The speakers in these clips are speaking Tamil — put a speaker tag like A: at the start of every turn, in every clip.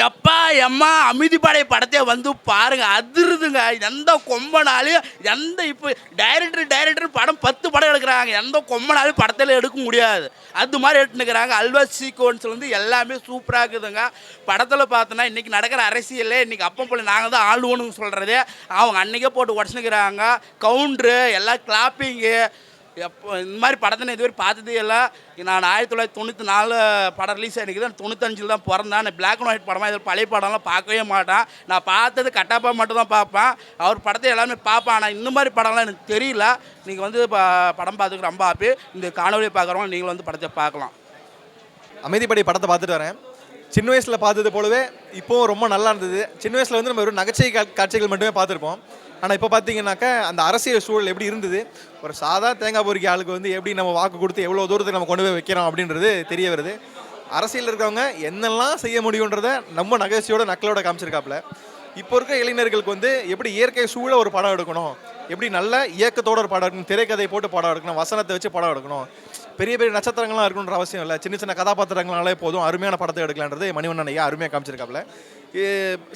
A: எப்பா எம்மா அமைதிப்படை படத்தை வந்து பாருங்க, அதிருதுங்க. எந்த கொம்பனாலையும் இப்போ டைரக்டர் படம் 10 படம் எடுக்கிறாங்க, எந்த கொம்பனாலையும் படத்தில் எடுக்க முடியாது. அது மாதிரி எடுத்துக்கிறாங்க. அல்வா சீக்வன்ஸ் வந்து எல்லாமே சூப்பராக இருக்குதுங்க. படத்தில் பார்த்தோன்னா இன்றைக்கி நடக்கிற அரசியல் இன்றைக்கி அப்போ போல நாங்கள் தான் ஆளுவோன்னு சொல்கிறது அவங்க அன்றைக்கே போட்டு உடச்சுனுக்கிறாங்க. கவுண்ட்ரு எல்லாம் கிளாப்பிங்கு. எப்போ இந்த மாதிரி படத்தை நான் இதுவரை பார்த்ததே இல்லை. நான் 1994 படம் ரிலீஸ் ஆகிருக்கு தான், 95 தான் பிறந்தேன். நான் பிளாக் அண்ட் ஒயிட் படமாக இதில் பழைய படம்லாம் பார்க்கவே மாட்டேன். நான் பார்த்தது கட்டாப்பா மட்டும் தான் பார்ப்பேன். அவர் படத்தை எல்லாமே பார்ப்பேன். ஆனால் இந்த மாதிரி படம்லாம் எனக்கு தெரியல. நீங்கள் வந்து படம் பார்த்துக்கு ரொம்ப ஹாப்பி. இந்த காணொலியை பார்க்குறவங்க நீங்களும் வந்து படத்தை பார்க்கலாம்.
B: அமைதிப்படை படத்தை பார்த்துட்டு வரேன். சின்ன வயசில் பார்த்தது போலவே இப்போவும் ரொம்ப நல்லா இருந்தது. சின்ன வயசில் வந்து நம்ம ஒரு நகைச்சுவை காட்சிகள் மட்டுமே பார்த்துருப்போம். ஆனால் இப்போ பார்த்தீங்கன்னாக்கா அந்த அரசியல் சூழல் எப்படி இருந்தது, ஒரு சாதா தேங்காய் பொறிக்க ஆளுக்கு வந்து எப்படி நம்ம வாக்கு கொடுத்து எவ்வளோ தூரத்துக்கு நம்ம கொண்டு போய் வைக்கிறோம் அப்படின்றது தெரிய வருது. அரசியல் இருக்கிறவங்க என்னெல்லாம் செய்ய முடியுன்றதை நம்ம நகைச்சுவையோட நக்கலோட காமிச்சிருக்காப்புல. இப்போ இருக்க இளைஞர்களுக்கு வந்து எப்படி இயற்கை சூழ ஒரு படம் எடுக்கணும், எப்படி நல்ல இயக்கத்தோட ஒரு படம் எடுக்கணும், திரைக்கதை போட்டு படம் எடுக்கணும், வசனத்தை வச்சு படம் எடுக்கணும், பெரிய பெரிய நட்சத்திரங்கள்லாம் இருக்கணுன்ற அவசியம் இல்லை, சின்ன சின்ன கதாபாத்திரங்களாலே போதும், அருமையான படத்தை எடுக்கலான்றது மணிவண்ணன் ஐயா அருமையாக காமிச்சிருக்காப்புல.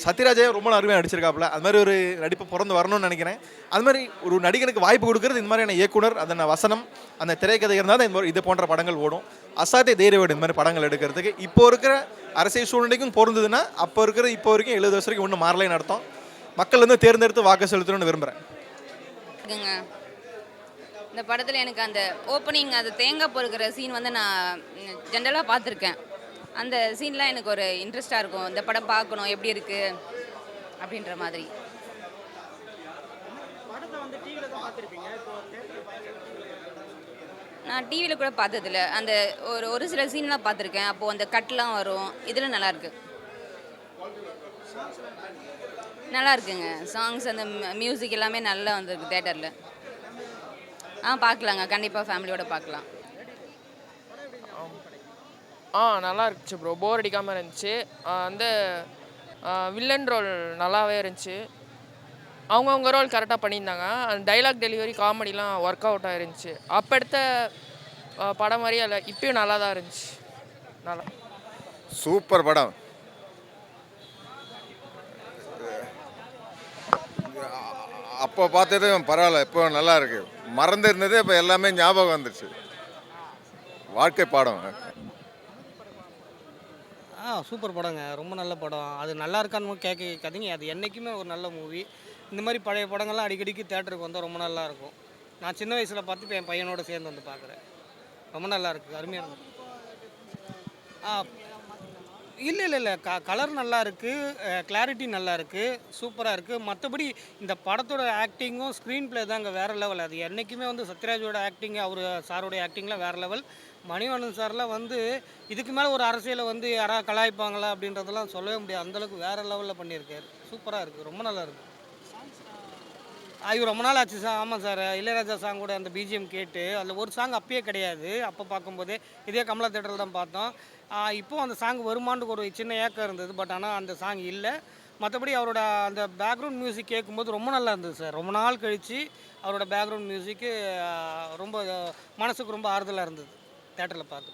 B: சத்யராஜே ரொம்ப அருமையாக நடிச்சிருக்காப்புல. அது மாதிரி ஒரு நடிப்பு பிறந்து வரணும்னு நினைக்கிறேன். அது மாதிரி ஒரு நடிகனுக்கு வாய்ப்பு கொடுக்குறது இந்த மாதிரியான இயக்குனர், அந்த வசனம், அந்த திரைக்கதை இருந்தால் தான் இந்த மாதிரி இது போன்ற படங்கள் ஓடும். அசாத்திய தைரியம் இந்த மாதிரி படங்கள் எடுக்கிறதுக்கு இப்போ இருக்கிற அரசியல் சூழ்நிலைக்கும் பொருந்ததுன்னா அப்போ இருக்கிற இப்போ வரைக்கும் 70 வருஷம் வரைக்கும் ஒன்றும் மாறலைன்னு அர்த்தம். மக்கள் வந்து தேர்ந்தெடுத்து வாக்கு செலுத்தணும்னு விரும்புகிறேன்.
C: இந்த படத்தில் எனக்கு அந்த ஓப்பனிங், அது தேங்காய் பொறுக்கிற சீன் வந்து நான் ஜென்ரலாக பார்த்துருக்கேன். அந்த சீன்லாம் எனக்கு ஒரு இன்ட்ரெஸ்டாக இருக்கும். இந்த படம் பார்க்கணும் எப்படி இருக்குது அப்படின்ற மாதிரி. நான் டிவியில் கூட பார்த்ததில்ல. அந்த ஒரு சில சீன்லாம் பார்த்துருக்கேன். அப்போது அந்த கட்லாம் வரும், இதில் நல்லாயிருக்கு. நல்லா இருக்குங்க. சாங்ஸ், அந்த மியூசிக் எல்லாமே நல்லா வந்திருக்கு தேட்டரில். பார்க்கலாங்க, கண்டிப்பாக ஃபேமிலியோட பார்க்கலாம்.
D: நல்லா இருந்துச்சு ப்ரோ, போர் அடிக்காமல் இருந்துச்சு. வந்து வில்லன் ரோல் நல்லாவே இருந்துச்சு. அவங்கவுங்க ரோல் கரெக்டாக பண்ணியிருந்தாங்க. அந்த டைலாக் டெலிவரி காமெடிலாம் ஒர்க் அவுட் ஆகிருந்துச்சு. அப்போ எடுத்த படம் மாதிரியே இல்லை, இப்பயும் நல்லா தான் இருந்துச்சு. நல்லா
E: சூப்பர் படம். அப்போ பார்த்தது பரவாயில்ல, இப்போ நல்லா இருக்கு. மறந்து இருந்தது இப்போ எல்லாமே ஞாபகம் வந்துருச்சு. வாழ்க்கை பாடம்.
F: சூப்பர் படங்க, ரொம்ப நல்ல படம். அது நல்லா இருக்கான்னு கேட்காதீங்க, அது என்றைக்குமே ஒரு நல்ல மூவி. இந்த மாதிரி பழைய படங்கள்லாம் அடிக்கடிக்கு தேட்டருக்கு வந்தால் ரொம்ப நல்லா இருக்கும். நான் சின்ன வயசில் பார்த்து இப்போ என் பையனோட சேர்ந்து வந்து பார்க்குறேன். ரொம்ப நல்லா இருக்குது, அருமையாக இருக்குது. இல்லை கலர் நல்லா இருக்குது, கிளாரிட்டி நல்லா இருக்குது, சூப்பராக இருக்குது. மற்றபடி இந்த படத்தோட ஆக்டிங்கும் ஸ்க்ரீன் ப்ளே தாங்க வேறு லெவல். அது என்றைக்குமே வந்து சத்யராஜோட ஆக்டிங், அவர் சாரோடைய ஆக்டிங்லாம் வேறு லெவல். மணிவண்ணன் சார்லாம் வந்து இதுக்கு மேலே ஒரு அரசியலை வந்து யாராவது கலாய்ப்பாங்களா அப்படின்றதெல்லாம் சொல்லவே முடியாது. அந்தளவுக்கு வேறு லெவலில் பண்ணியிருக்காரு. சூப்பராக இருக்குது, ரொம்ப நல்லா இருக்குது. ஐயோ ரொம்ப நாள் ஆச்சு சார். ஆமாம் சார், இளையராஜா சாங் கூட அந்த பிஜிஎம் கேட்டு அதில் ஒரு சாங் அப்பயே கிடையாது. அப்போ பார்க்கும்போதே இதே கமலா தேட்டரில் தான் பார்த்தோம். இப்போது அந்த சாங் வருமானு ஒரு சின்ன ஏக்கம் இருந்தது. பட் ஆனால் அந்த சாங் இல்லை. மற்றபடி அவரோட அந்த பேக்ரவுண்ட் மியூசிக் கேட்கும்போது ரொம்ப நல்லா இருந்தது சார். ரொம்ப நாள் கழித்து அவரோட பேக்ரவுண்ட் மியூசிக்கு ரொம்ப மனசுக்கு ரொம்ப ஆறுதலாக இருந்தது தேட்டரில் பார்த்து.